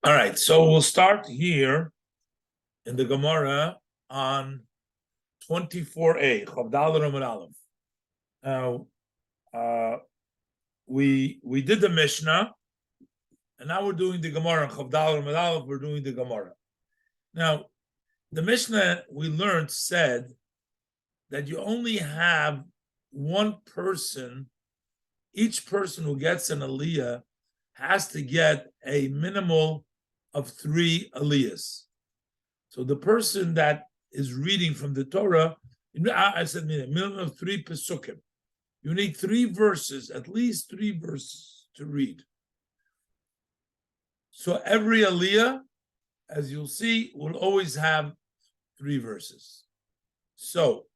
All right, so we'll start here in the Gemara on 24a, Chavdal Ramad Aleph. Now, we did the Mishnah, and now we're doing the Gemara. Chavdal Ramad Aleph, we're doing the Gemara. Now, the Mishnah we learned said that you only have one person. Each person who gets an aliyah has to get a minimal of 3 aliyahs. So the person that is reading from the Torah, I said a minimum of 3 pesukim. You need 3 verses, at least 3 verses to read. So every aliyah, as you'll see, will always have 3 verses. So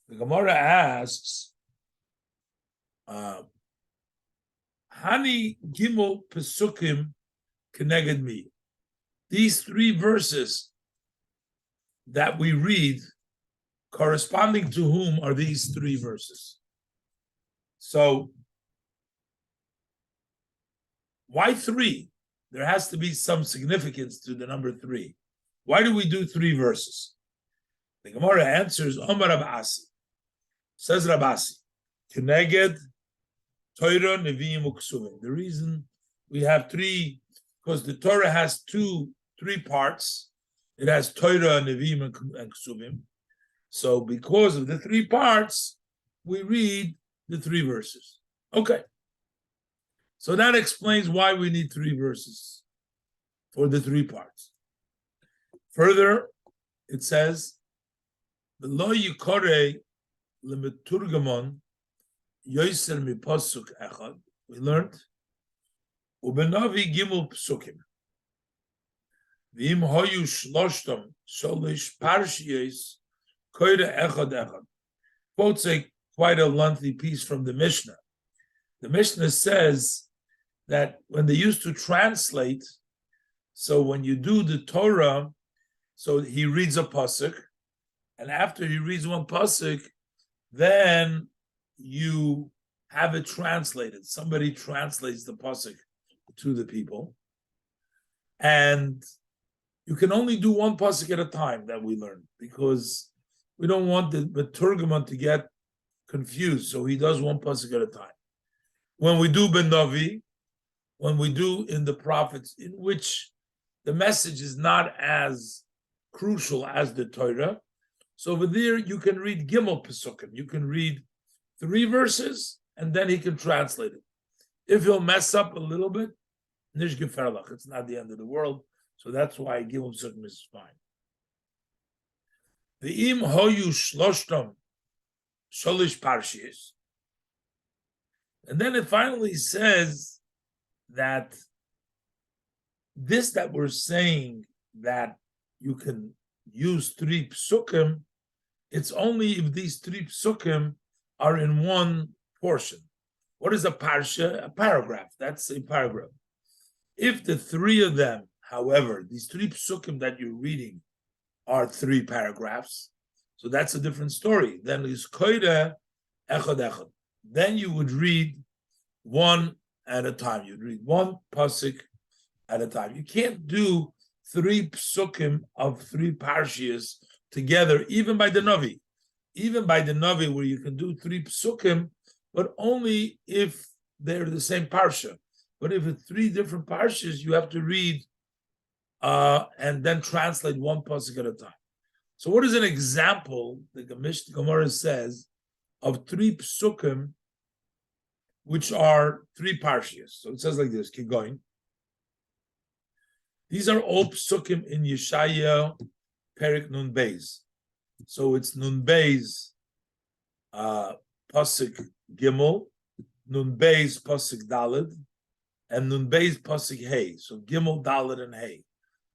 the Gemara asks, Hani Gimel Pesukim Keneged Mi. These 3 verses that we read, corresponding to whom are these 3 verses? So, why 3? There has to be some significance to the number 3. Why do we do 3 verses? The Gemara answers, Omar Rabasi. Says Rabasi, Keneged Torah, Nevi'im, Uksuvim. The reason we have 3, because the Torah has 3 parts. It has Torah, Nevi'im, and Ksuvim. So because of the 3 parts, we read the 3 verses. Okay. So that explains why we need 3 verses for the 3 parts. Further, it says, V'lo yikore lemeturgamon yoyser mi pasuk echad. We learned, ubenavi gimel psukim. V'im hoyu shloshtam sholish parshiyos koyre echad echad. Quotes quite a lengthy piece from the Mishnah. The Mishnah says that when they used to translate, so when you do the Torah, so he reads a pasuk, and after he reads one pasuk, then you have it translated. Somebody translates the pasuk to the people, and you can only do one pasuk at a time, that we learn, because we don't want the Turgaman to get confused. So he does one pasuk at a time. When we do Ben Navi, when we do in the prophets, in which the message is not as crucial as the Torah, so over there you can read Gimel Pesukim. You can read 3 verses, and then he can translate it. If he'll mess up a little bit, nish geferlach, it's not the end of the world. So that's why Gimel Pesukim is fine. The im hoyu shloshtam sholish parshiyos. And then it finally says that this that we're saying that you can use 3 psukim, it's only if these 3 psukim are in one portion. What is a parsha? A paragraph. That's a paragraph. If the 3 of them, however, these 3 psukim that you're reading are 3 paragraphs, so that's a different story. Then it's koyre echad echad. Then you would read one at a time. You'd read one pasuk at a time. You can't do 3 psukim of 3 parshiyos together, even by the Navi. Even by the Navi, where you can do 3 psukim, but only if they're the same parsha. But if it's 3 different parshas, you have to read and then translate one pasuk at a time. So what is an example, the Gemara says, of 3 psukim, which are 3 parshas? So it says like this, keep going. These are all psukim in Yeshaya, Perik Nun Beis. So it's Nun Beis, pasuk Gimel, Nun Beis, pasuk Daled, and Nun Beis, pasuk Hey. So Gimel, Daled, and Hey.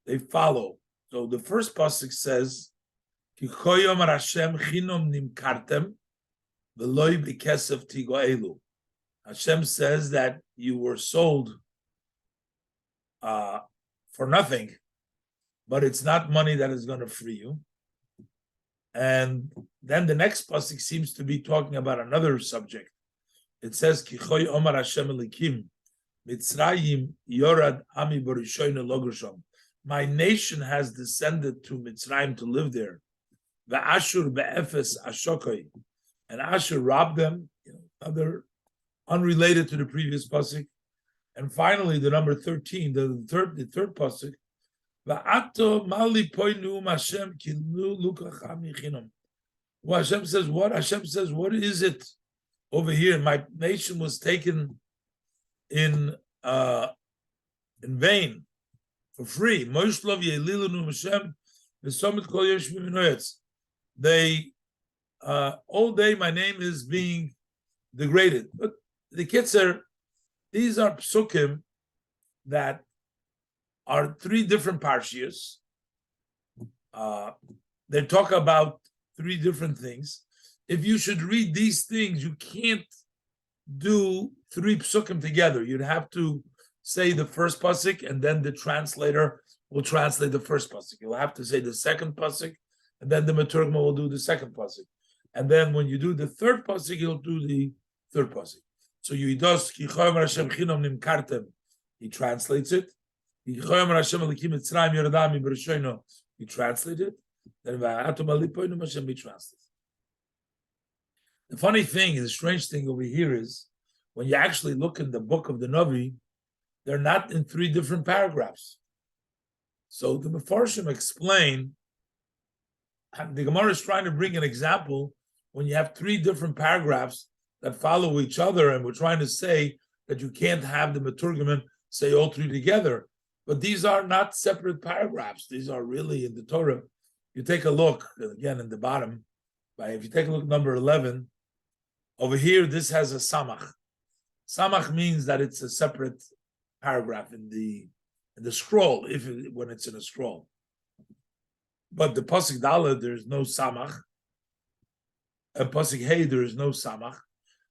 They follow. So the first pasuk says, Ki choyom Hashem chinom nimkartem, v'loi b'kesef tigoelu. Hashem says that you were sold for nothing, but it's not money that is going to free you. And then the next pasuk seems to be talking about another subject. It says, Ki choy omar Hashem elikim, Mitzrayim Yorad Ami Barishoyna Logrisham. My nation has descended to Mitzrayim to live there. Ve'ashur be'efes ashokoi. And Ashur robbed them, other unrelated to the previous pasuk. And finally, the number 13, the third pasuk. Va'ato mali poinu Hashem kilu lukacham yichinam. Well, Hashem says what? Hashem says, what is it over here? My nation was taken in vain, for free. They all day my name is being degraded. But the Kitzer, these are psukim that are three different parshias. They talk about three different things. If you should read these things, you can't do three psukim together. You'd have to say the first pasuk, and then the translator will translate the first pasuk. You'll have to say the second pasuk, and then the Maturgma will do the second pasuk. And then when you do the third pasuk, he'll do the third pasuk. So you does Kichoyim Hashem Chinom Nimkartem. He translates it. Kichoyim Hashem Elikim Mitzrayim Yeradami Berishoyno. He translated it. Then Va'atom Alipoinum Hashem he translates. The funny thing, the strange thing over here is, when you actually look in the book of the Navi, they're not in three different paragraphs. So the Mefarshim explain, the Gemara is trying to bring an example when you have three different paragraphs that follow each other, and we're trying to say that you can't have the Meturgaman say all three together. But these are not separate paragraphs. These are really in the Torah. You take a look, again, in the bottom, if you take a look at number 11, over here, this has a samach. Samach means that it's a separate paragraph in the scroll, when it's in a scroll. But the pasuk Dalet, there's no samach. And pasuk Hey, there is no samach.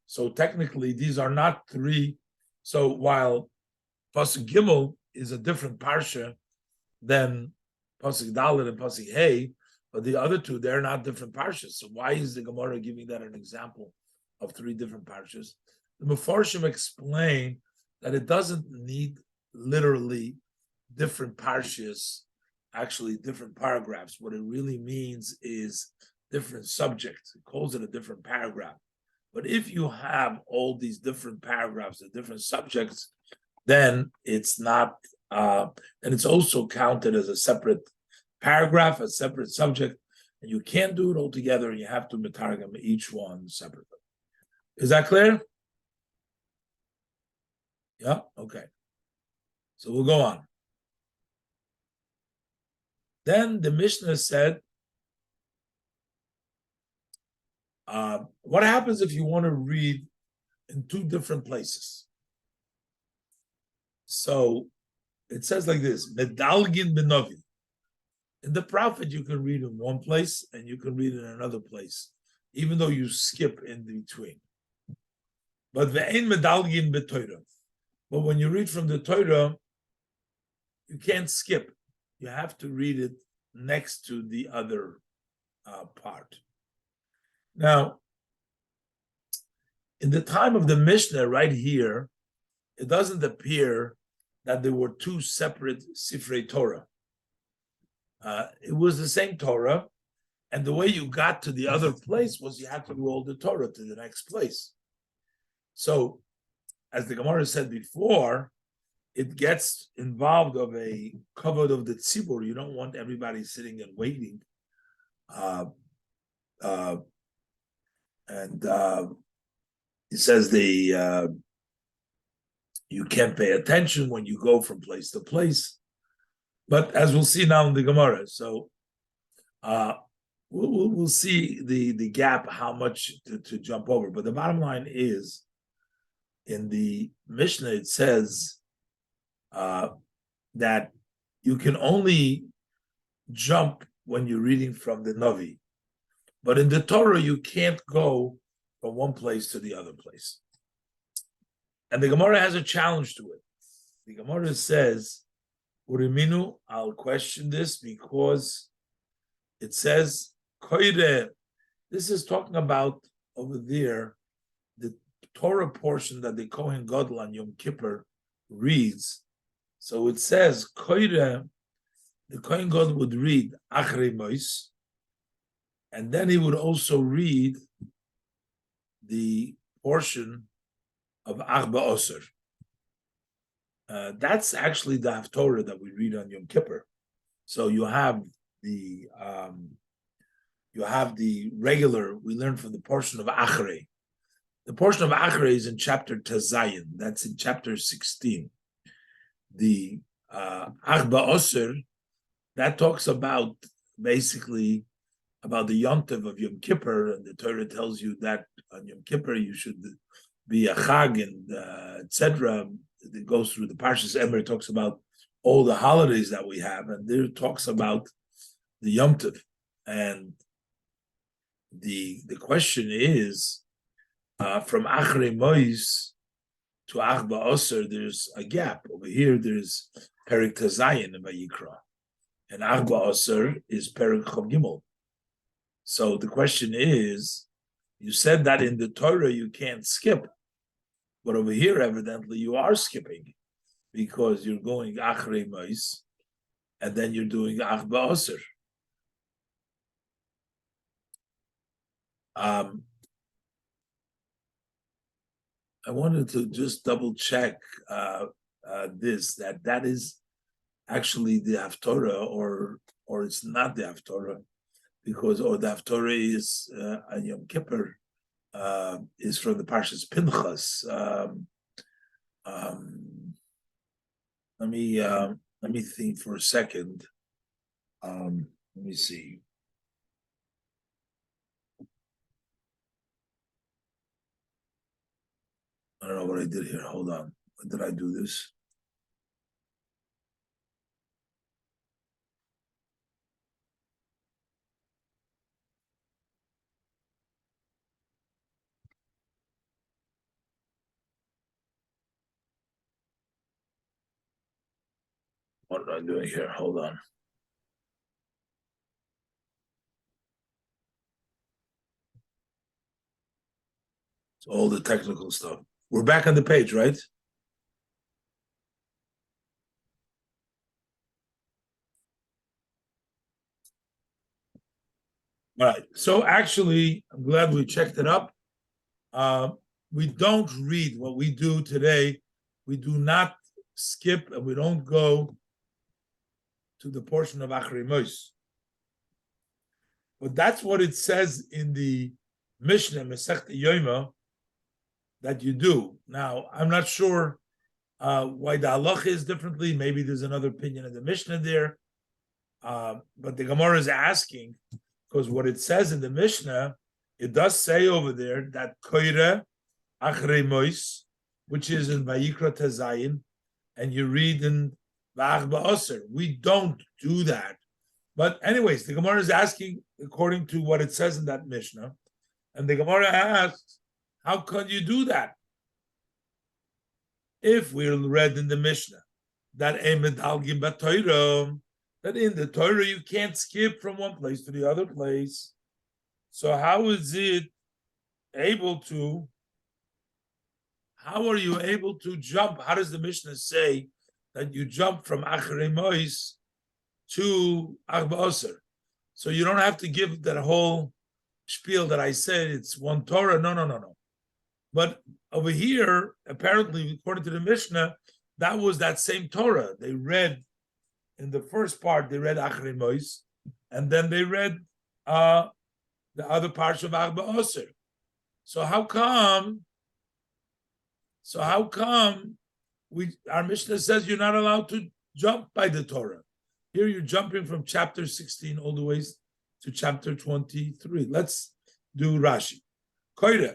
So technically, these are not three. So while pasuk Gimel is a different parsha than pasuk Dalet and pasuk Hey, but the other two, they're not different parshas. So why is the Gemara giving that an example of three different parshas? The Mefarshim explain that it doesn't need literally different parshas, actually different paragraphs. What it really means is different subjects. It calls it a different paragraph. But if you have all these different paragraphs and different subjects, then it's not, and it's also counted as a separate paragraph, a separate subject, and you can't do it all together. You have to metargam each one separately. Is that clear? Yeah? Okay. So we'll go on. Then the Mishnah said, what happens if you want to read in two different places? So it says like this, Medalgin Benovi. In the Prophet, you can read in one place and you can read in another place, even though you skip in between. But ve'ein medalgin b'Torah. But when you read from the Torah, you can't skip. You have to read it next to the other part. Now, in the time of the Mishnah, right here, it doesn't appear that there were two separate Sifrei Torah. It was the same Torah, and the way you got to the other place was you had to roll the Torah to the next place. So, as the Gemara said before, it gets involved of a kavod of the tzibur. You don't want everybody sitting and waiting. He says you can't pay attention when you go from place to place. But as we'll see now in the Gemara, so we'll see the gap, how much to jump over. But the bottom line is, in the Mishnah, it says that you can only jump when you're reading from the Navi. But in the Torah, you can't go from one place to the other place. And the Gemara has a challenge to it. The Gemara says, Uriminu, I'll question this because it says, Koire. This is talking about over there, the Torah portion that the Kohen Gadol on Yom Kippur reads. So it says, Koire, the Kohen God would read Achrei Mois, and then he would also read the portion of Arba Osir. That's actually the Haftorah that we read on Yom Kippur. So you have the regular. We learn from the portion of Achrei. The portion of Achrei is in chapter Tazayin. That's in chapter 16. The Arba Osir, that talks about basically about the Yontiv of Yom Kippur, and the Torah tells you that on Yom Kippur you should be a Chag and etc. It goes through the Parshas Emer, talks about all the holidays that we have, and there it talks about the Yom Tov. And the question is, from Achrei Mois to Arba Osir, there's a gap. Over here, there's Perik Tazayin in Vayikra, and Arba Osir is Perik Chav Gimel. So the question is, you said that in the Torah you can't skip, but over here, evidently, you are skipping because you're going Achrei Mois, and then you're doing Arba Osir. I wanted to just double check that is actually the Haftorah, or it's not the Haftorah, because the Haftorah is on Yom Kippur is from the Parshas Pinchas. Let me think for a second. Let me see. I don't know what I did here. Hold on. When did I do this? What am I doing here? Hold on. It's all the technical stuff. We're back on the page, right? All right. So actually, I'm glad we checked it up. We don't read what we do today. We do not skip, and we don't go to the portion of Achrei Mois. But that's what it says in the Mishnah, Masechta Yoma, that you do. Now, I'm not sure why the halacha is differently. Maybe there's another opinion of the Mishnah there. But the Gemara is asking, because what it says in the Mishnah, it does say over there that Koire Achrei Mois, which is in Vayikra Tazayin, and you read in V'Arba Osir. We don't do that. But anyways, the Gemara is asking according to what it says in that Mishnah. And the Gemara asks, how can you do that? If we read in the Mishnah that that in the Torah you can't skip from one place to the other place. So how are you able to jump? How does the Mishnah say that you jump from Achrei Mois to Arba Osir? So you don't have to give that whole spiel that I said, it's one Torah. No. But over here, apparently, according to the Mishnah, that was that same Torah. They read, in the first part, they read Achrei Mois, and then they read the other parts of Arba Osir. So how come our Mishnah says you're not allowed to jump by the Torah? Here you're jumping from chapter 16 all the way to chapter 23. Let's do Rashi. Koire,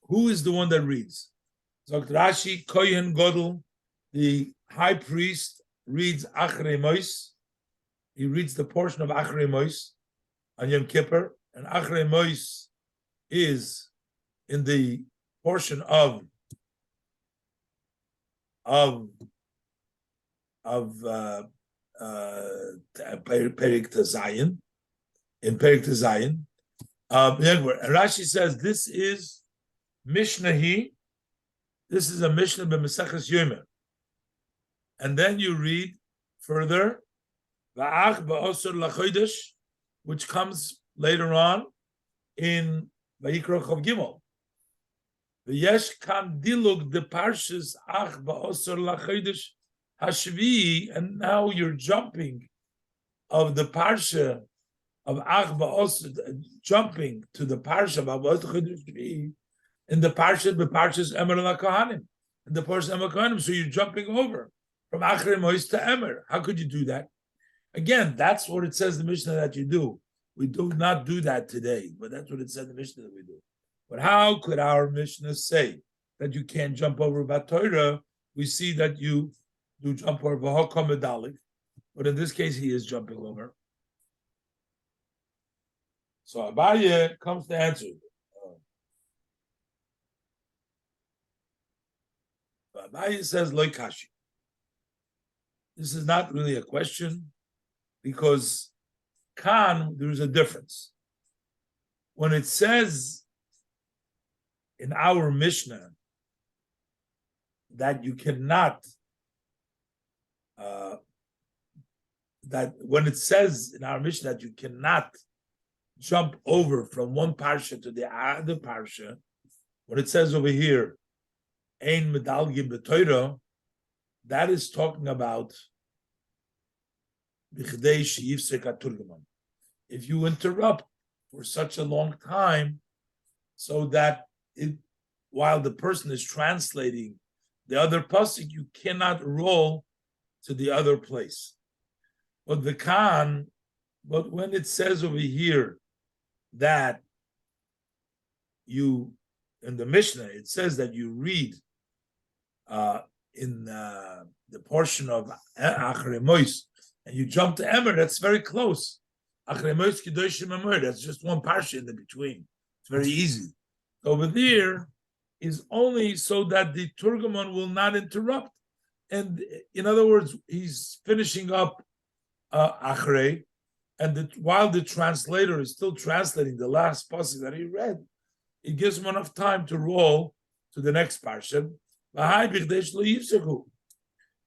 who is the one that reads? So Rashi, Kohen Godel, the high priest, reads Achrei Mois. He reads the portion of Achrei Mois on Yom Kippur, and Achrei Mois is in the portion of Perik Tazayin, in Perik Tazayin. Rashi says this is Mishnah. This is a Mishnah b'Maseches Yoma. And then you read further, Va'ach ba'osur lachodesh, which comes later on in Vayikra Chav Gimel. V'yesh kan dilug the parshas ach ba'osur lachodesh hashvi, and now you're jumping of the parsha of ach ba'osur, jumping to the parsha of ba'osur lachodesh hashvi in the parshas Emer LaKohanim, in the parsha Emer LaKohanim. So you're jumping over from Achrei Mois to Emer. How could you do that? Again, that's what it says in the Mishnah that you do. We do not do that today, but that's what it said in the Mishnah that we do. But how could our Mishnah say that you can't jump over Torah? We see that you do jump over V'Hokam Medalik, but in this case, he is jumping over. So Abaye comes to answer. Abaye says, Loi Kashi. This is not really a question, because Khan, there's a difference. When it says in our Mishnah that you cannot, that when it says in our Mishnah that you cannot jump over from one parsha to the other parsha, when it says over here, Ein medalgim b'Torah, that is talking about if you interrupt for such a long time, so that while the person is translating the other pasuk, you cannot roll to the other place. But when it says over here that you, in the Mishnah, it says that you read in the portion of Achrei Mois, and you jump to Emer, that's very close. Achrei Mois Kedoshim Emer, that's just one parsha in the between. It's very easy. Over there is only so that the Turgamon will not interrupt. And in other words, he's finishing up Achrei, and while the translator is still translating the last pasuk that he read, it gives him enough time to roll to the next parsha.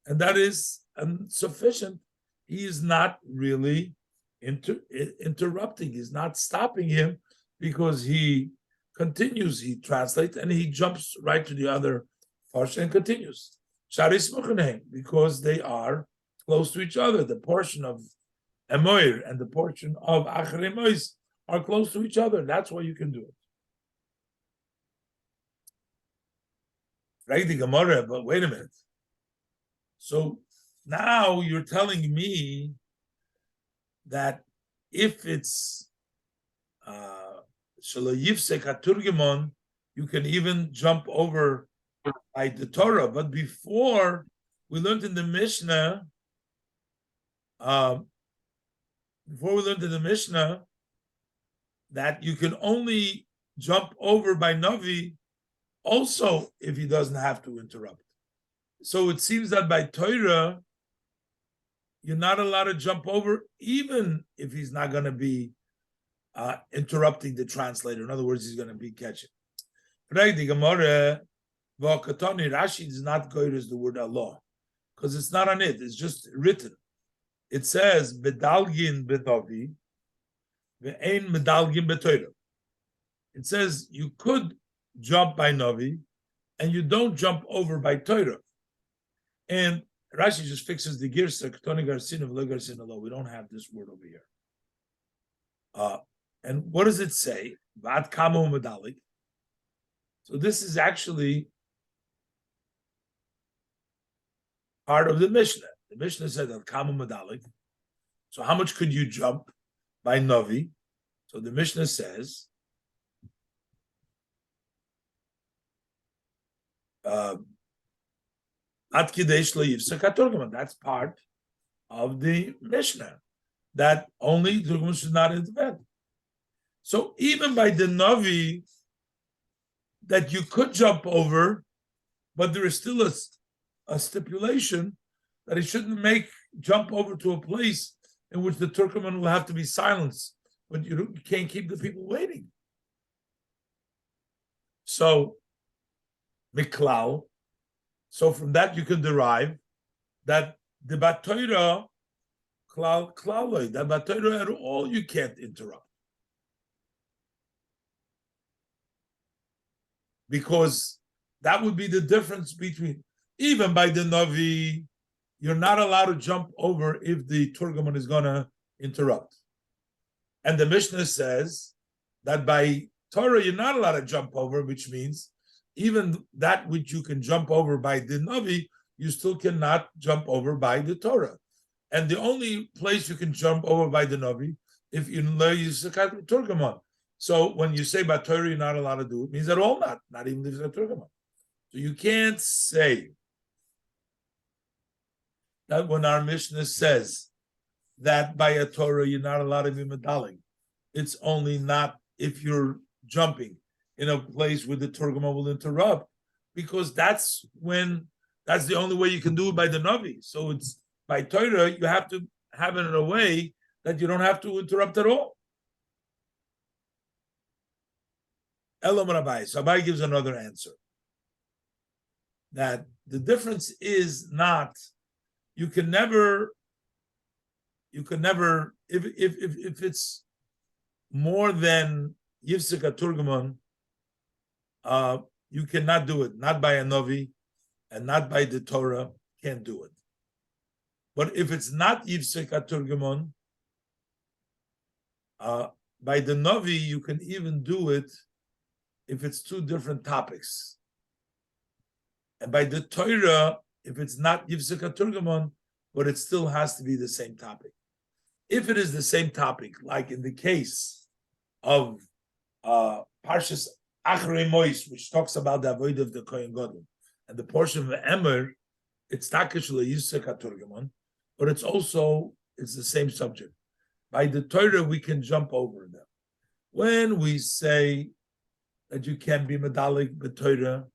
And that is sufficient. He is not really interrupting. He's not stopping him, because he continues, he translates, and he jumps right to the other portion and continues. Because they are close to each other. The portion of Emoir and the portion of Achrei Mois are close to each other. That's why you can do it. Right, the Gemara, but wait a minute. So now you're telling me that if it's Shelo Yifsek HaTurgimon, you can even jump over by the Torah. But before, we learned in the Mishnah, that you can only jump over by Navi also if he doesn't have to interrupt. So it seems that by Torah, you're not allowed to jump over, even if he's not going to be interrupting the translator. In other words, he's going to be catching. The Gemara, Rashi does not go as the word Allah, because it's not on it. It's just written. It says, Bedalgin b'Navi, ve'ein medalgin b'Torah. It says you could jump by Navi, and you don't jump over by Torah. And Rashi just fixes the girsa, Ketoni Garsin of Lo Garsin Allah. We don't have this word over here. And what does it say? Vat Kamo Medalik. So this is actually part of the Mishnah. The Mishnah said that Kamo Medalik. So how much could you jump by Navi? So the Mishnah says, that's part of the Mishnah, that only Turgum should not intervene. So even by the Navi, that you could jump over, but there is still a stipulation that he shouldn't jump over to a place in which the Turkmen will have to be silenced, but you can't keep the people waiting. So Miklal. So from that you can derive that the Batoira, Klaloi, that Batoira at all you can't interrupt. Because that would be the difference between, even by the Navi, you're not allowed to jump over if the Turgaman is going to interrupt. And the Mishnah says that by Torah, you're not allowed to jump over, which means even that which you can jump over by the Navi, you still cannot jump over by the Torah. And the only place you can jump over by the Navi, if you use the Turgaman. So when you say by Torah, you're not allowed to do it, means at all not even if it's a Turgaman. So you can't say that when our Mishnah says that by a Torah you're not allowed to be medaling, it's only not if you're jumping in a place where the Turgaman will interrupt, because that's the only way you can do it by the Navi. So it's by Torah, you have to have it in a way that you don't have to interrupt at all. Elam Rabbi. So Rabbi gives another answer. That the difference is not, you can never, if it's more than Yifsik Turgaman, you cannot do it, not by a Navi and not by the Torah, can't do it. But if it's not Yifsik Turgaman, by the Navi, you can even do it if it's two different topics. And by the Torah, if it's not Yifsik Turgaman, but it still has to be the same topic. If it is the same topic, like in the case of Parshas Achrei Mois, which talks about the avoid of the Kohen Gadol, and the portion of the Emer, it's Takish Yifsik Turgaman, but it's the same subject. By the Torah, we can jump over them. When we say that you can be medalik b'Torah,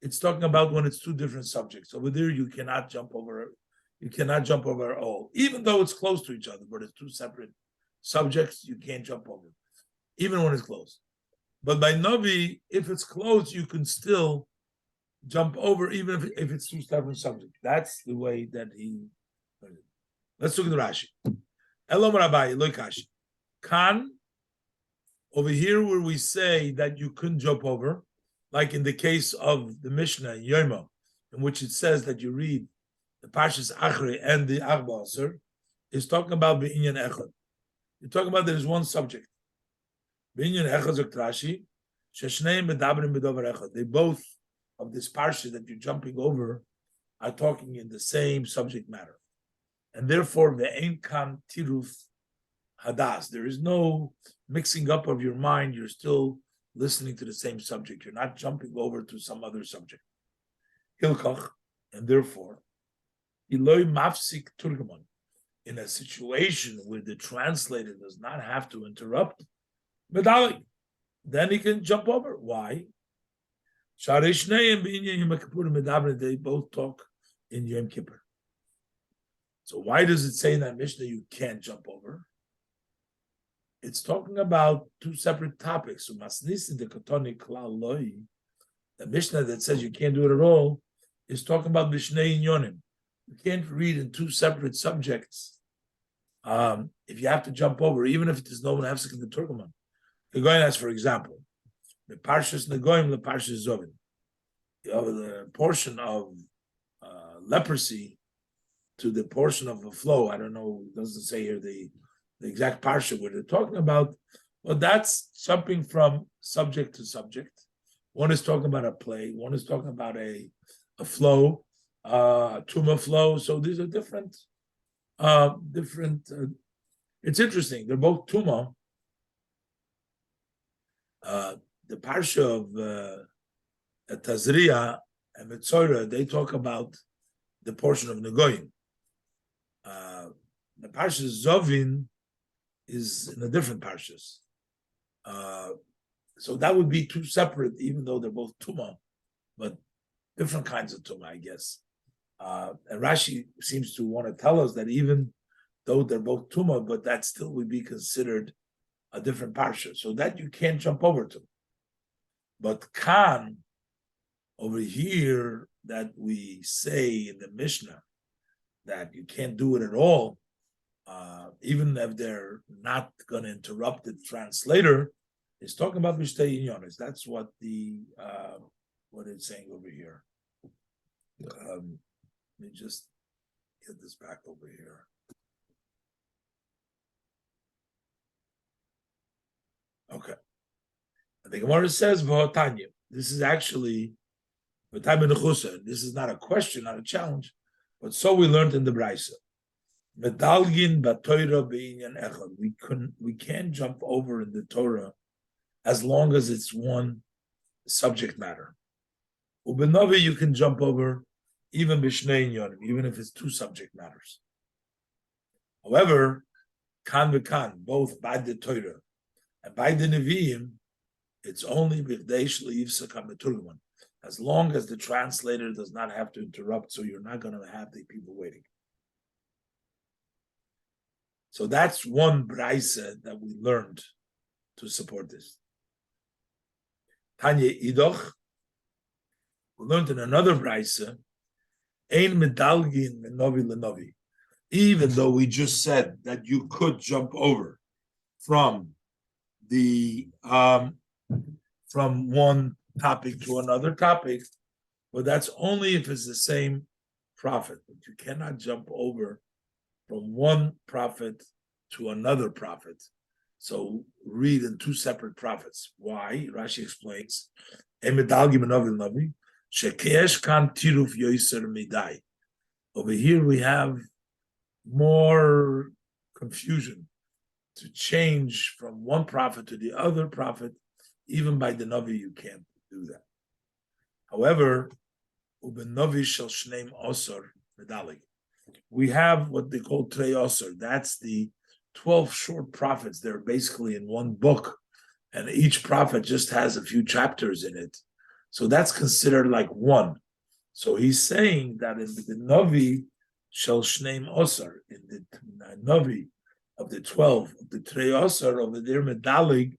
it's talking about when it's two different subjects. Over there, you cannot jump over. You cannot jump over all, even though it's close to each other. But it's two separate subjects. You can't jump over, even when it's close. But by Navi, if it's close, you can still jump over, even if it's two separate subjects. That's the way that he. Let's look at the Rashi. Elam Rabbi Loikashi. Kan. Over here, where we say that you couldn't jump over, like in the case of the Mishnah in Yoma, in which it says that you read the Parshas Achrei and the Arba Asar, is talking about Be'inyan Echad. You're talking about there is one subject. Be'inyan Echad Zok Rashi, Sheshneim Medabrim B'dover Echad. They both of this Parsha that you're jumping over are talking in the same subject matter. And therefore, Ve'ein Kan Tiruf Hadas. There is no mixing up of your mind. You're still listening to the same subject. You're not jumping over to some other subject. Hilkach, and therefore, Iloi Mafsik Turgaman. In a situation where the translator does not have to interrupt, Medalik, then he can jump over. Why? They both talk in Yom Kippur. So why does it say in that Mishnah you can't jump over? It's talking about two separate topics. So Masnisi the Katoni Klal Loi, the Mishnah that says you can't do it at all, is talking about Mishnei Inyonim. You can't read in two separate subjects if you have to jump over, even if it is no one Hefsek in the Turgaman. The Goyen has, for example, the Parshas Negoim, the Parshas Zovin. The portion of leprosy to the portion of the flow. I don't know, it doesn't say here the exact parsha where they're talking about, but that's jumping from subject to subject. One is talking about a play, one is talking about a flow, tumor flow. So these are different. It's interesting. They're both tumor. The parsha of Tazria and Metzora, they talk about the portion of Negoim. The parsha Zovin is in a different parshas. So that would be two separate, even though they're both Tuma, but different kinds of Tuma, I guess. And Rashi seems to want to tell us that even though they're both Tuma, but that still would be considered a different parsha. So that you can't jump over to. But Kan, over here, that we say in the Mishnah, that you can't do it at all, even if they're not going to interrupt the translator, is talking about Mishtei Inyonis. That's what what it's saying over here. Let me just get this back over here. Okay. And the Gemara says, V'hotanya. This is actually, this is not a question, not a challenge, but so we learned in the Brisa. Medalgin batoira be'inyan echad. We can't jump over in the Torah as long as it's one subject matter. Ubenavi, you can jump over even b'shnei inyanim, even if it's two subject matters. However, kan v'kan, both by the Torah and by the Nevi'im, it's only b'chdei shle'yivsa kameturgman, as long as the translator does not have to interrupt, so you're not going to have the people waiting. So that's one brisa that we learned to support this. Tanya Idoch, we learned in another brisa, Ein medalgin menovi lenovi. Even though we just said that you could jump over from the from one topic to another topic, but that's only if it's the same prophet. But you cannot jump over from one prophet to another prophet. So read in two separate prophets. Why? Rashi explains. Over here we have more confusion to change from one prophet to the other prophet. Even by the Navi, you can't do that. However, we have what they call Trei Osir. That's the 12 short prophets. They're basically in one book, and each prophet just has a few chapters in it. So that's considered like one. So he's saying that in the Navi shall Shneim Osir, in the Navi of the 12, of the Trei Osir, over there Medalig,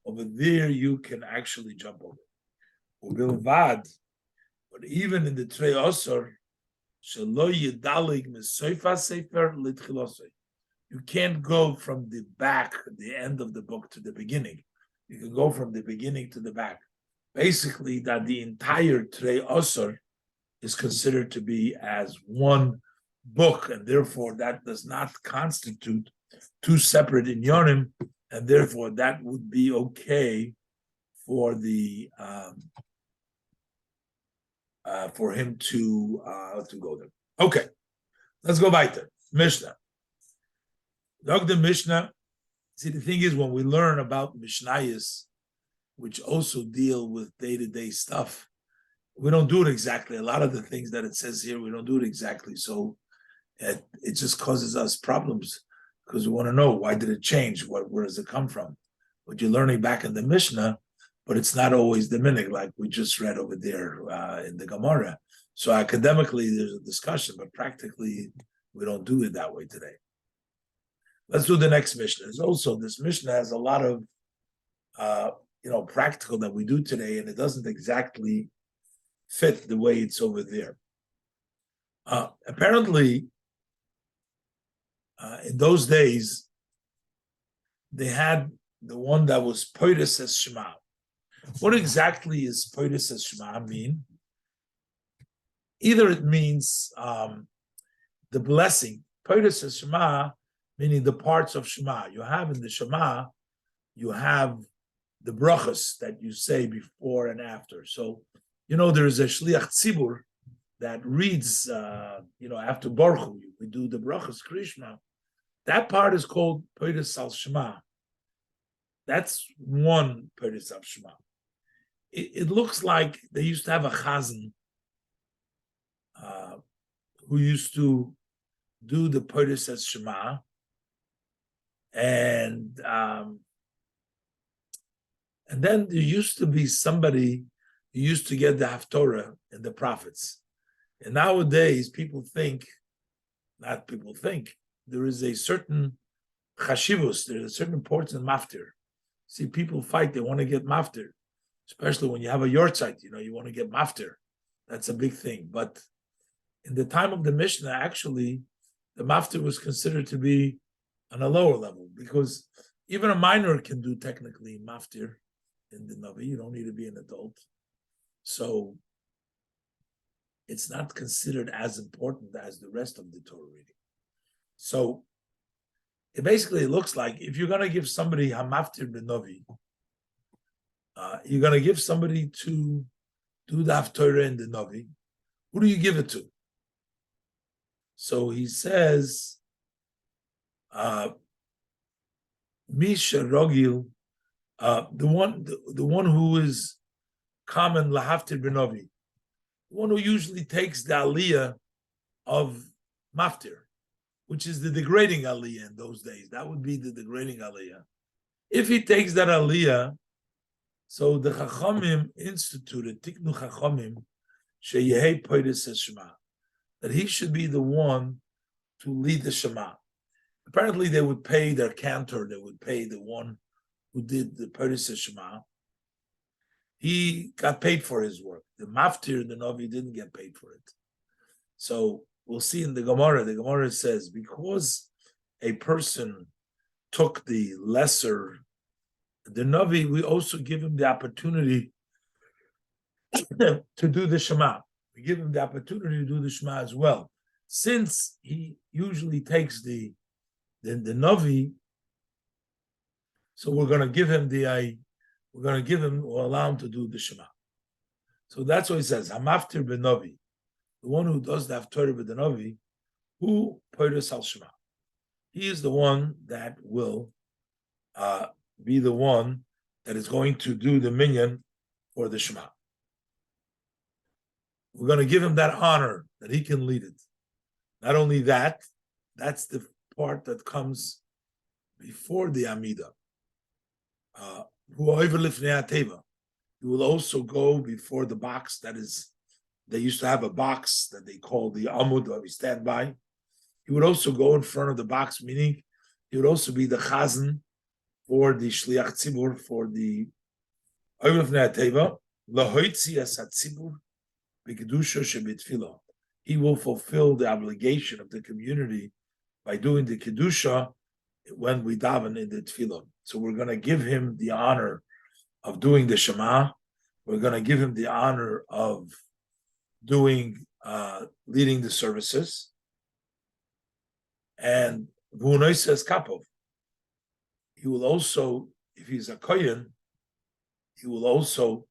over there you can actually jump over. Ubilvad, but even in the Trei Osir, you can't go from the back, the end of the book, to the beginning. You can go from the beginning to the back. Basically, that the entire Trei Osir is considered to be as one book, and therefore that does not constitute two separate inyanim, and therefore that would be okay for the for him to go there. Okay, let's go weiter. Mishnah. Dr. Mishnah. See, the thing is, when we learn about Mishnayos, which also deal with day-to-day stuff, we don't do it exactly. A lot of the things that it says here, we don't do it exactly. So it just causes us problems because we want to know, why did it change? Where does it come from? What you're learning back in the Mishnah, but it's not always the minhag like we just read over there in the Gemara. So academically, there's a discussion, but practically, we don't do it that way today. Let's do the next Mishnah. There's also, this Mishnah has a lot of, practical that we do today, and it doesn't exactly fit the way it's over there. Apparently, in those days, they had the one that was Poiris as Shema. What exactly is Poiris as Shema mean? Either it means the blessing. Poiris as Shema, meaning the parts of Shema. You have in the Shema, you have the brachas that you say before and after. So, there is a Shliach Tzibur that reads, after Baruch Hu, we do the brachas Krishma. That part is called Poiris al Shema. That's one Poiris al Shema. It looks like they used to have a chazan who used to do the Poiris al Shema, and then there used to be somebody who used to get the Haftorah in the prophets. And nowadays, there is a certain chashivus, there's a certain importance in maftir. See, people fight, they want to get maftir, especially when you have a yortzeit, you want to get maftir. That's a big thing. But in the time of the Mishnah, actually, the maftir was considered to be on a lower level, because even a minor can do technically maftir in the Navi. You don't need to be an adult. So it's not considered as important as the rest of the Torah reading. So it basically looks like if you're going to give somebody hamaftir b'novi, you're going to give somebody to do the Haftorah in the Navi. Who do you give it to? So he says, Misha Rogil, the one who is common lahaftir b'novi, the one who usually takes the aliyah of maftir, which is the degrading aliyah in those days. That would be the degrading aliyah. If he takes that aliyah, so the Chachamim instituted, Tiknu Chachamim, Sheyehei Poides Shema, that he should be the one to lead the Shema. Apparently, they would pay their cantor, they would pay the one who did the Poides Shema. He got paid for his work. The Maftir, the Navi, didn't get paid for it. So we'll see in the Gemara says, because a person took the lesser, the Navi, we also give him the opportunity to do the Shema. We give him the opportunity to do the Shema as well. Since he usually takes the Navi, so we're going to give him we'll allow him to do the Shema. So that's what he says, Hamaftir b'Navi, the one who does the Haftorah with the Navi, who Poides al Shema. He is the one that will be the one that is going to do the minyan for the Shema. We're going to give him that honor that he can lead it. Not only that, that's the part that comes before the Amidah. He will also go before the box that is, they used to have a box that they call the Amud, that we stand by. He would also go in front of the box, meaning he would also be the Chazan for the Shliach Tzibur, for the Oiv Lefnei HaTeva, Lahoitzi as HaTzibur, B'Kedusha Shebitfilah. He will fulfill the obligation of the community by doing the Kedusha when we daven in the Tefillah. So we're going to give him the honor of doing the Shema. We're going to give him the honor of doing, leading the services. And V'unoi says Kapov. He will also, if he's a Kohen, he will also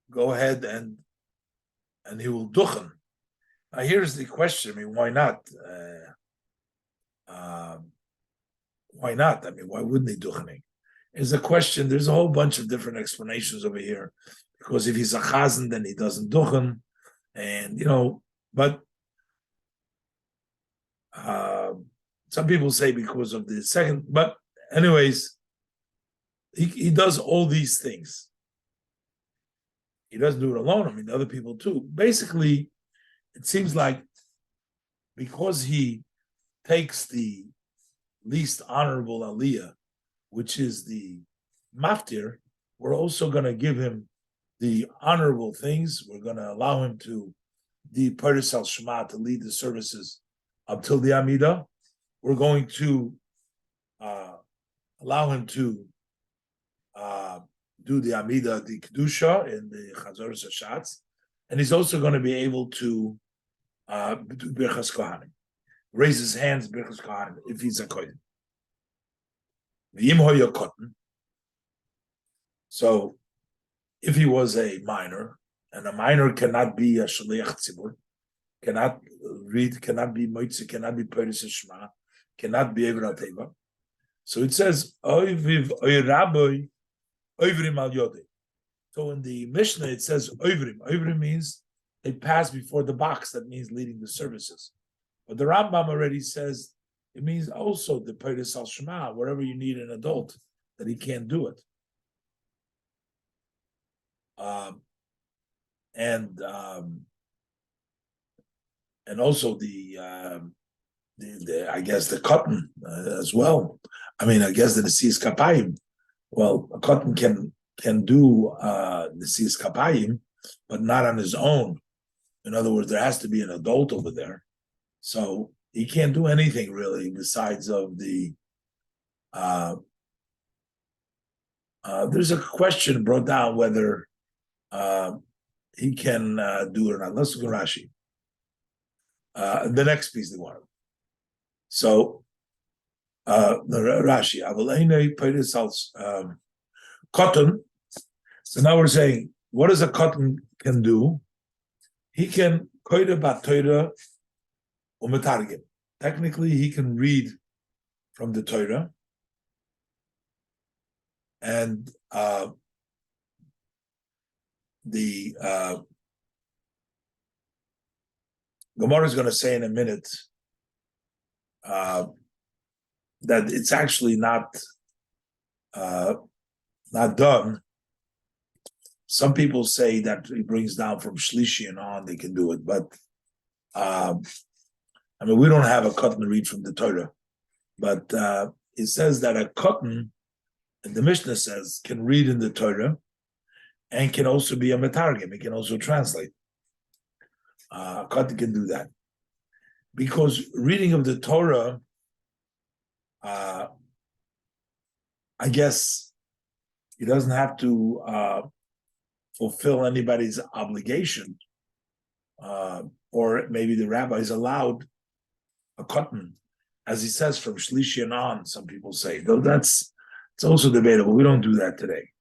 go ahead and he will duchen. Now here's the question. I mean, why not? Why not? I mean, why wouldn't he duchening? Is a question. There's a whole bunch of different explanations over here. Because if he's a chazan, then he doesn't duchen, and but some people say because of the second. But anyways, he does all these things. He doesn't do it alone. I mean, other people too. Basically, it seems like because he takes the least honorable aliyah, which is the maftir, we're also going to give him the honorable things. We're going to allow him to the Poides al Shema, to lead the services up till the Amidah. We're going to allow him to do the Amidah, the Kedusha, in the Chazoros Hashatz, and he's also going to be able to do Birchas Kohanim, raise his hands Birchas Kohanim if he's a Kohen. V'im hoya kotten. So, if he was a minor, and a minor cannot be a shaliach tzibur, cannot read, cannot be moitzi, cannot be Poides Shema, cannot be Evra Teva. So it says oiviv oiraboy oivrim al yodei. So in the Mishnah it says oivrim. Oivrim means they pass before the box. That means leading the services. But the Rambam already says it means also the Poides al Shema, wherever you need an adult, that he can't do it. And also the I guess the cotton as well. I mean, I guess the Nesias Kapayim. Well, a cotton can do Nesias Kapayim, but not on his own. In other words, there has to be an adult over there. So he can't do anything really besides of the. There's a question brought down whether he can do it or not. Let's look at Rashi. The next piece they want. So the Rashi, cotton. So now we're saying, what does a cotton can do? He can koida b'Torah u'metargim. Technically, he can read from the Torah, and the Gemara is going to say in a minute that it's actually not done. Some people say that he brings down from Shlishi and on, they can do it. But, I mean, we don't have a cotton to read from the Torah. But it says that a cotton, and the Mishnah says, can read in the Torah and can also be a metargim. It can also translate. A cotton can do that. Because reading of the Torah, I guess he doesn't have to fulfill anybody's obligation, or maybe the rabbi is allowed a cotton, as he says from Shlishi and on. Some people say, though it's also debatable. We don't do that today.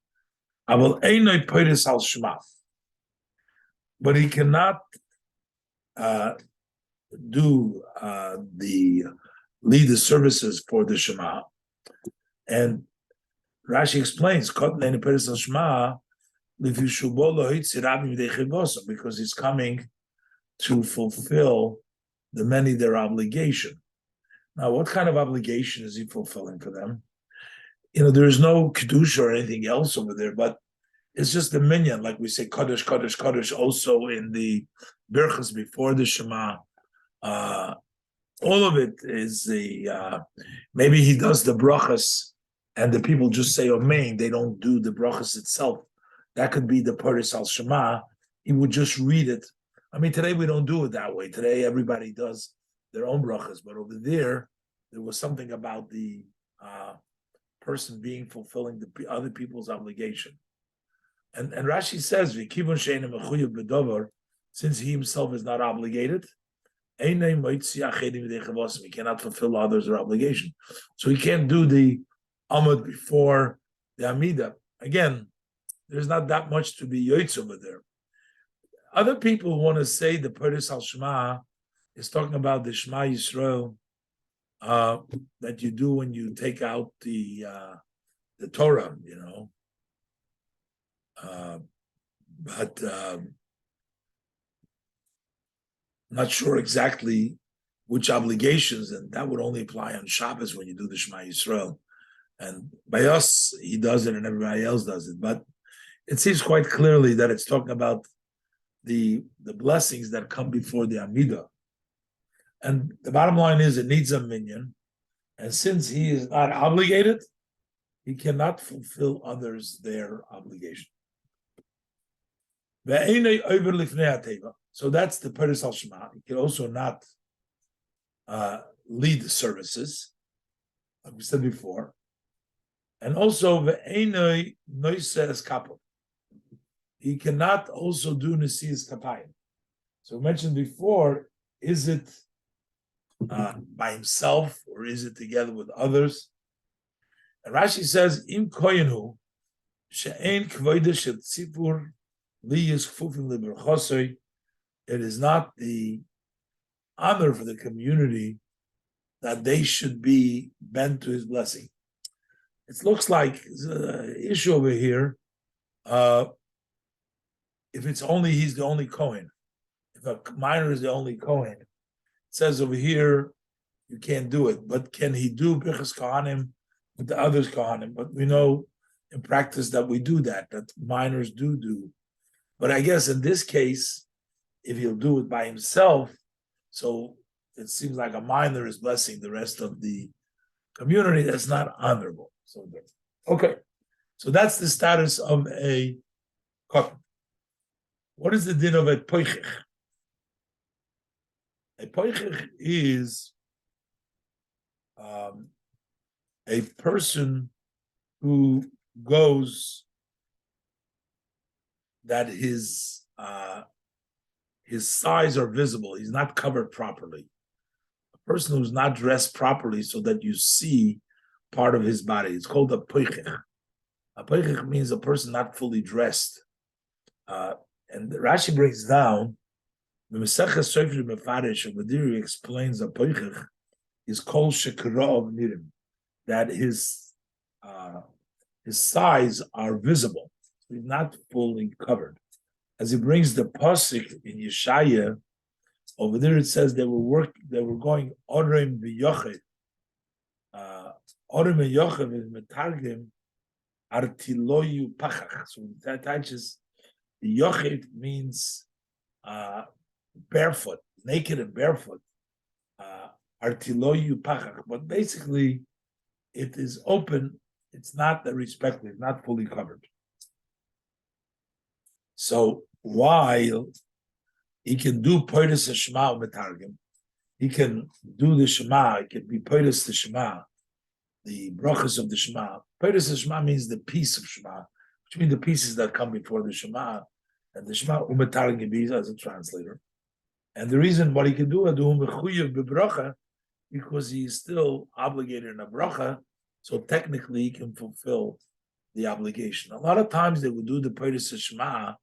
But he cannot do the lead the services for the Shema, and Rashi explains cotton and Peres Shema. Because he's coming to fulfill the many their obligation. Now, what kind of obligation is he fulfilling for them? There's no kedusha or anything else over there, but it's just the minyan, like we say Kaddish, Kaddish, Kaddish, also in the birchas before the Shema. All of it is the, maybe he does the brachas and the people just say Amen, they don't do the brachas itself. That could be the Paris al Shema. He would just read it. I mean, today we don't do it that way. Today everybody does their own brachas, but over there was something about the person fulfilling the other people's obligation. And Rashi says, since he himself is not obligated, he cannot fulfill others' obligation. So he can't do the Amud before the Amida. Again, there's not that much to be yoitz over there. Other people want to say the Peres al Shema is talking about the Shema Yisrael that you do when you take out the Torah, but I'm not sure exactly which obligations, and that would only apply on Shabbos when you do the Shema Yisrael. And by us, he does it and everybody else does it. But it seems quite clearly that it's talking about the blessings that come before the Amidah. And the bottom line is it needs a minyan. And since he is not obligated, he cannot fulfill others their obligation. So that's the Peres al Shema. He can also not lead the services, like we said before. And also, he cannot also do Nesias Kapayim. So we mentioned before, is it by himself or is it together with others? And Rashi says, Im koyenu she'en kvoida shel tzipur li yisfufim leberchosoi. It is not the honor for the community that they should be bent to his blessing. It looks like there's an issue over here. If it's only he's the only Kohen, if a minor is the only Kohen, it says over here you can't do it. But can he do Birchas Kohanim with the others Kohanim? But we know in practice that we do that minors do. But I guess in this case, if he'll do it by himself, so it seems like a minor is blessing the rest of the community. That's not honorable. So okay, so that's the status of a kohen. What is the din of a poichich? A poichech is a person who goes that his thighs are visible. He's not covered properly. A person who's not dressed properly so that you see part of his body. It's called a poichech. A poichech means a person not fully dressed. And Rashi brings down the Mesechus Sofri Mefarish, and Badiri explains a poichech is kol shekarov nirim, that his thighs are visible. So he's not fully covered. As he brings the pasuk in Yeshaya, over there it says they were going Orim v'Yochid. Orim v'Yochid is metargim artiloyu pachach. So that attaches the Yochid means barefoot, naked and barefoot. Artiloyu pachach, but basically it is open. It's not the respective, it's not fully covered. So while he can do Poiris Shema Metargim, he can do the Shema, it can be Poiris the Shema, the brachas of the Shema. Poiris Shema means the piece of Shema, which means the pieces that come before the Shema, and the Shema Umetargim as a translator. And the reason what he can do, because he is still obligated in a bracha, so technically he can fulfill the obligation. A lot of times they would do the Poiris Shema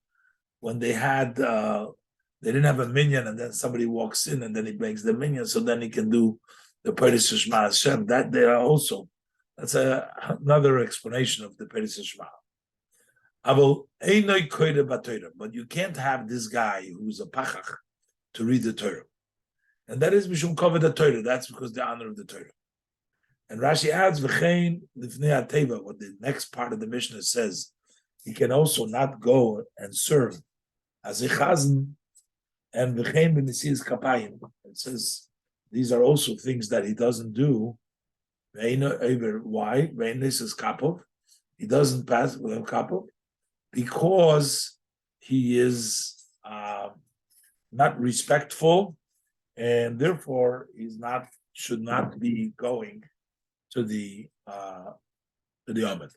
when they didn't have a minyan, and then somebody walks in and then he brings the minyan, so then he can do the Poiris Shema Hashem. That there also, that's another explanation of the Poiris Shema. But you can't have this guy who's a pachach to read the Torah. And that is Mishum cover the Torah. That's because the honor of the Torah. And Rashi adds, V'chein lifnei ateva, what the next part of the Mishnah says, he can also not go and serve as a chazan, and v'chein b'nesias kapayim. It says these are also things that he doesn't do. Why? V'nesias kapov. He doesn't pass with kapov because he is not respectful, and therefore should not be going to the Amid.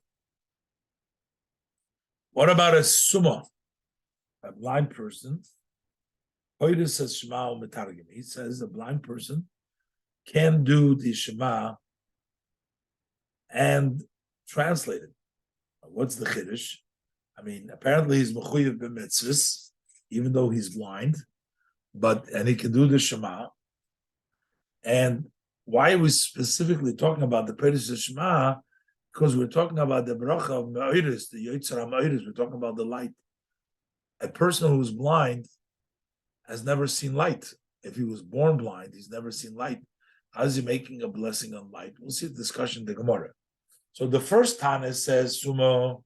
What about a summa, a blind person? He says a blind person can do the Shema and translate it. What's the chiddush? I mean, apparently he's mechuyev b'mitzvahs, even though he's blind, and he can do the Shema. And why are we specifically talking about the Peres Shema? Because we're talking about the bracha of Me'iris, the Yotzar Me'iris. We're talking about the light. A person who's blind has never seen light. If he was born blind, he's never seen light. How is he making a blessing on light? We'll see the discussion in the Gemara. So the first Tana says, Sumo,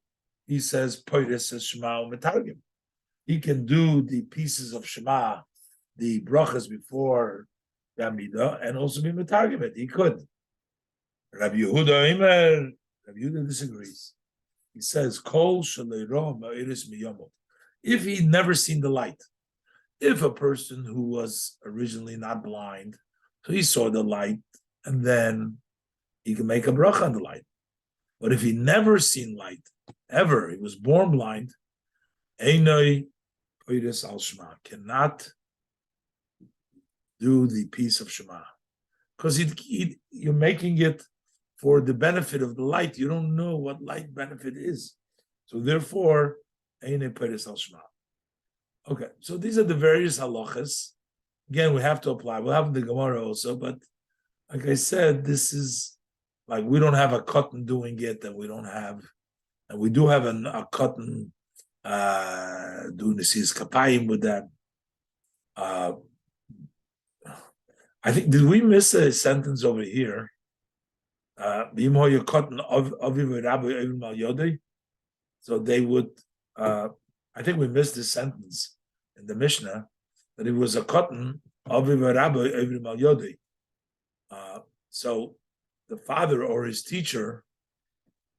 he says, Peres Shema Metargim. He can do the pieces of Shema, the brachas before the Amidah, and also be Metargim it. He could. Rabbi Yehuda disagrees. He says, Kol shaleiro ma'iris miyomo. If he'd never seen the light, if a person who was originally not blind, so he saw the light, and then he can make a bracha on the light. But if he never seen light, ever, he was born blind, Einoi Poiris al Shema, cannot do the piece of Shema. Because you're making it for the benefit of the light. You don't know what light benefit is. So therefore, Einoi Poiris al Shema. Okay, so these are the various halachas. Again, we have to apply. We'll have the Gemara also, but like I said, this is like we don't have a cotton doing it, and we do have a cotton doing the sis kapayim with that. I think, did we miss a sentence over here? So they would, I think we missed this sentence in the Mishnah, that it was a cotton so the father or his teacher,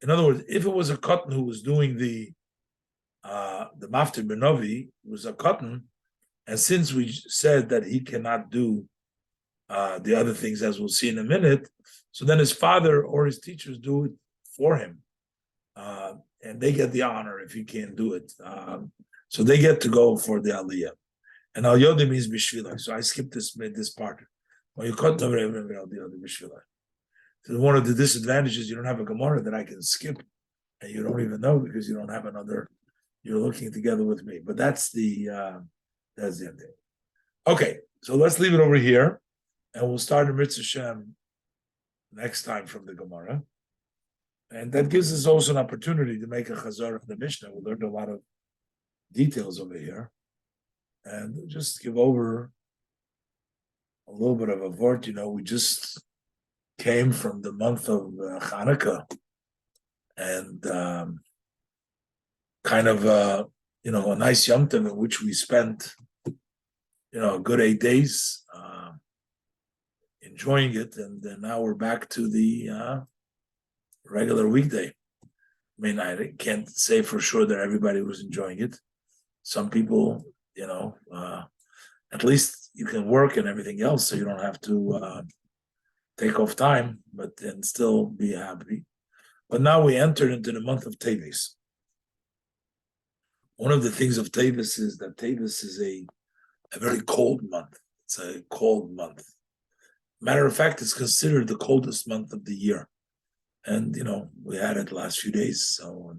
in other words, if it was a cotton who was doing the Maftir Benovi, was a cotton, and since we said that he cannot do the other things, as we'll see in a minute. So then his father or his teachers do it for him. And they get the honor if he can't do it. So they get to go for the aliyah. And al yodim means bishvila. So I skipped this part. Well, you cut over the bishvila. So one of the disadvantages, you don't have a Gemara that I can skip, and you don't even know because you don't have another. You're looking together with me, but that's the ending. Okay, so let's leave it over here, and we'll start in Mitzvah Shem next time from the Gemara. And that gives us also an opportunity to make a chazar of the Mishnah. We learned a lot of details over here. And just give over a little bit of a vort. We just came from the month of Hanukkah. And kind of, a nice Yom Tov in which we spent, a good 8 days enjoying it. And then now we're back to the regular weekday. I mean, I can't say for sure that everybody was enjoying it. Some people, at least you can work and everything else, so you don't have to take off time, but then still be happy. But now we entered into the month of Teves. One of the things of Teves is that Teves is a very cold month. It's a cold month. Matter of fact, it's considered the coldest month of the year. And, we had it the last few days. So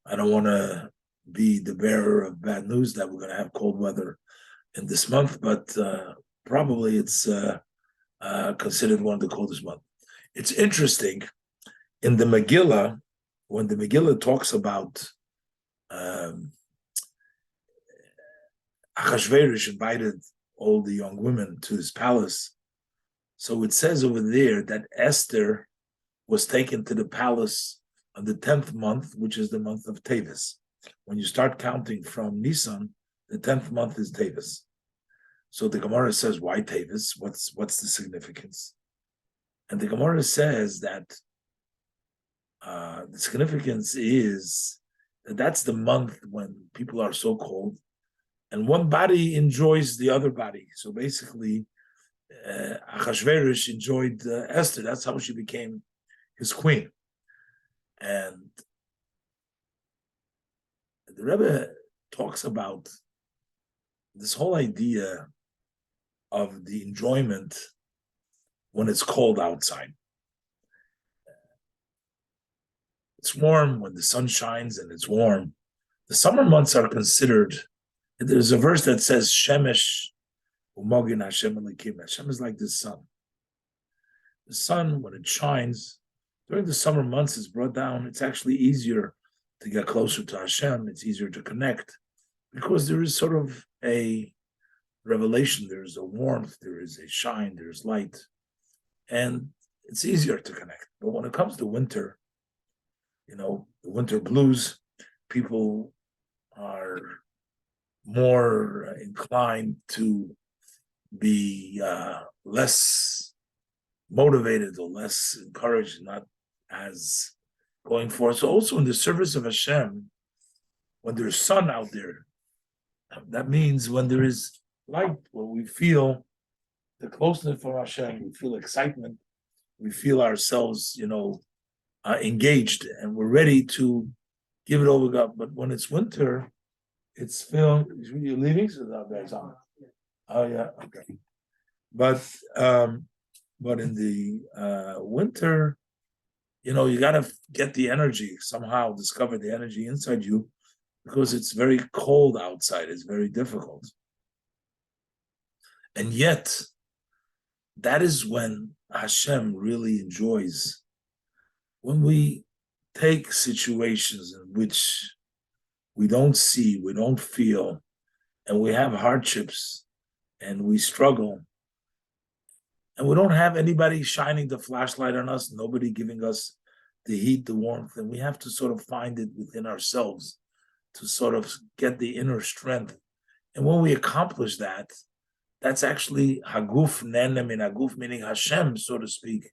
I don't want to be the bearer of bad news that we're going to have cold weather in this month, but probably it's considered one of the coldest months. It's interesting, in the Megillah, when the Megillah talks about Achashverosh invited all the young women to his palace, so it says over there that Esther was taken to the palace on the 10th month, which is the month of Teves. When you start counting from Nisan, the 10th month is Teves. So the Gemara says, why Teves? What's the significance? And the Gemara says that the significance is that that's the month when people are so cold, and one body enjoys the other body. So basically, Achashverosh enjoyed Esther. That's how she became his queen. And the Rebbe talks about this whole idea of the enjoyment when it's cold outside. It's warm when the sun shines and it's warm. The summer months are considered, there's a verse that says, Shemesh umogin Hashem elikim. Hashem is like the sun. The sun, when it shines, during the summer months is brought down. It's actually easier to get closer to Hashem. It's easier to connect because there is sort of a revelation. There's a warmth. There is a shine. There's light. And it's easier to connect. But when it comes to winter, the winter blues, people are more inclined to be less motivated or less encouraged, not as going forward. So also in the service of Hashem, when there's sun out there, that means when there is light, when we feel the closeness from Hashem, we feel excitement, we feel ourselves, engaged, and we're ready to give it over to God. But when it's winter, it's feel you're leaving, so that's on. Oh yeah, okay. But in the winter, you got to get the energy somehow, discover the energy inside you, because it's very cold outside. It's very difficult. And yet, that is when Hashem really enjoys. When we take situations in which we don't see, we don't feel, and we have hardships, and we struggle, and we don't have anybody shining the flashlight on us, nobody giving us the heat, the warmth, and we have to sort of find it within ourselves to sort of get the inner strength. And when we accomplish that, that's actually Haguf Nenem in Haguf, meaning Hashem, so to speak,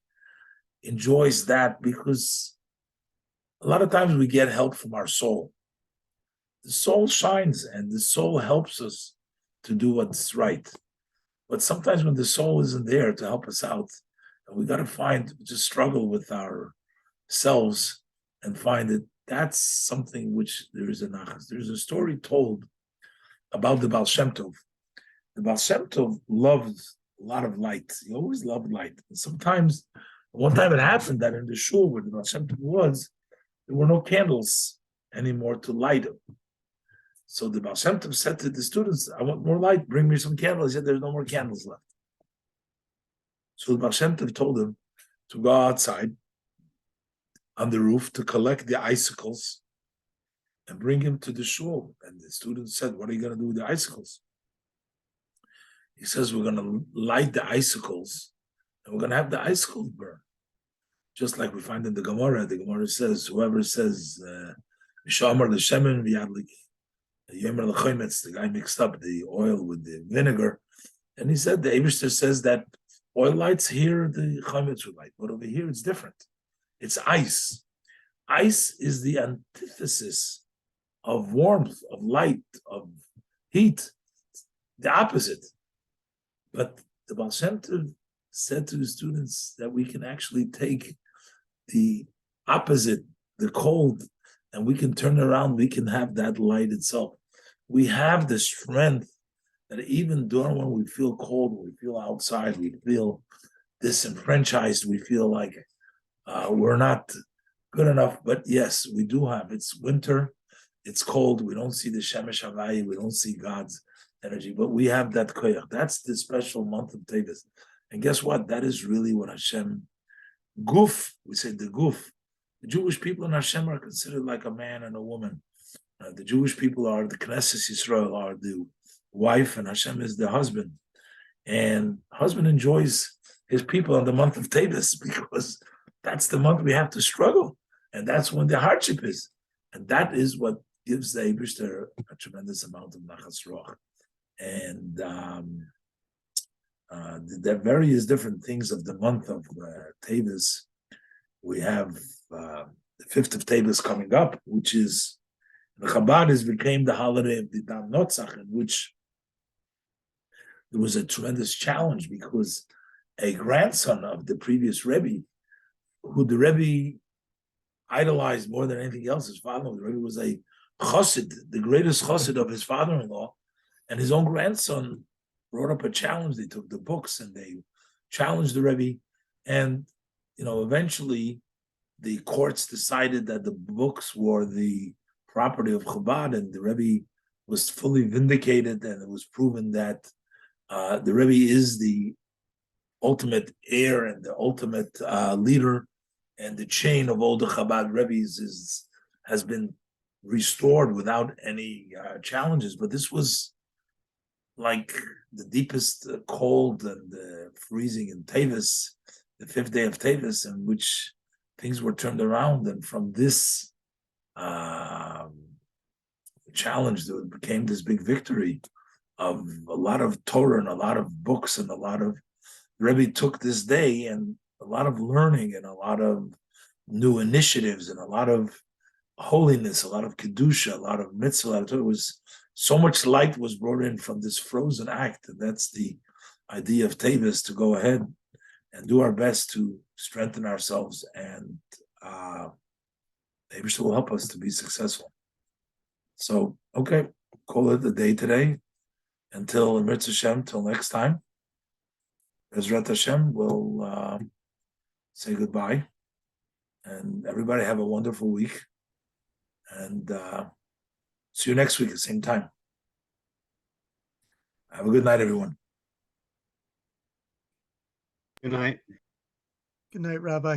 enjoys that, because a lot of times we get help from our soul. The soul shines and the soul helps us to do what's right. But sometimes when the soul isn't there to help us out, and we got to just struggle with ourselves and find that that's something which there is a nachas. There's a story told about the Baal Shem Tov. The Baal Shem Tov loved a lot of light. He always loved light. And sometimes, one time it happened that in the shul where the Baal Shem Tov was, there were no candles anymore to light him. So the Baal Shem Tov said to the students, I want more light, bring me some candles. He said, there's no more candles left. So the Baal Shem Tov told him to go outside on the roof to collect the icicles and bring him to the shul. And the students said, what are you going to do with the icicles? He says, we're going to light the icicles and we're going to have the icicles burn. Just like we find in the Gemara says, whoever says, Mishamar l'shemen v'yadlik, the guy mixed up the oil with the vinegar. And he said, the Eibishter says that oil lights here, the chametz would light. But over here, it's different. It's ice. Ice is the antithesis of warmth, of light, of heat, the opposite. But the Baal Shem Tov said to the students that we can actually take the opposite, the cold, and we can turn around, we can have that light itself. We have the strength that even during when we feel cold, we feel outside, we feel disenfranchised, we feel like we're not good enough. But yes, we do have, it's winter, it's cold, we don't see the Shemesh Havai, we don't see God's energy, but we have that koyach. That's the special month of Tevis. And guess what? That is really what Hashem, guf, we say the guf. The Jewish people in Hashem are considered like a man and a woman. The Jewish people are the Knesset Yisrael, are the wife, and Hashem is the husband. And husband enjoys his people in the month of Tevis because that's the month we have to struggle. And that's when the hardship is. And that is what gives the Eibishter a tremendous amount of nachas roch. And the various different things of the month of Tevis. We have the 5th of Tevis coming up, which is the Chabad became the holiday of the Dam Notzach, in which there was a tremendous challenge because a grandson of the previous Rebbe, who the Rebbe idolized more than anything else, his father, the Rebbe was a chassid, the greatest chassid of his father-in-law, and his own grandson brought up a challenge. They took the books and they challenged the Rebbe, and eventually the courts decided that the books were the property of Chabad, and the Rebbe was fully vindicated, and it was proven that the Rebbe is the ultimate heir and the ultimate leader, and the chain of all the Chabad Rebbes has been restored without any challenges. But this was like the deepest cold and freezing in Tevis, the 5th day of Tevis, in which things were turned around. And from this challenge, there became this big victory of a lot of Torah and a lot of books and a lot of, Rebbe took this day and a lot of learning and a lot of new initiatives and a lot of holiness, a lot of kedusha, a lot of mitzvah. It was so much light was brought in from this frozen act, and that's the idea of Tevis, to go ahead and do our best to strengthen ourselves, and maybe she will help us to be successful. So, okay, call it a day today. Until Mirz Hashem, till next time. Bezrat Hashem, we'll say goodbye. And everybody have a wonderful week. And see you next week at the same time. Have a good night, everyone. Good night. Good night, Rabbi.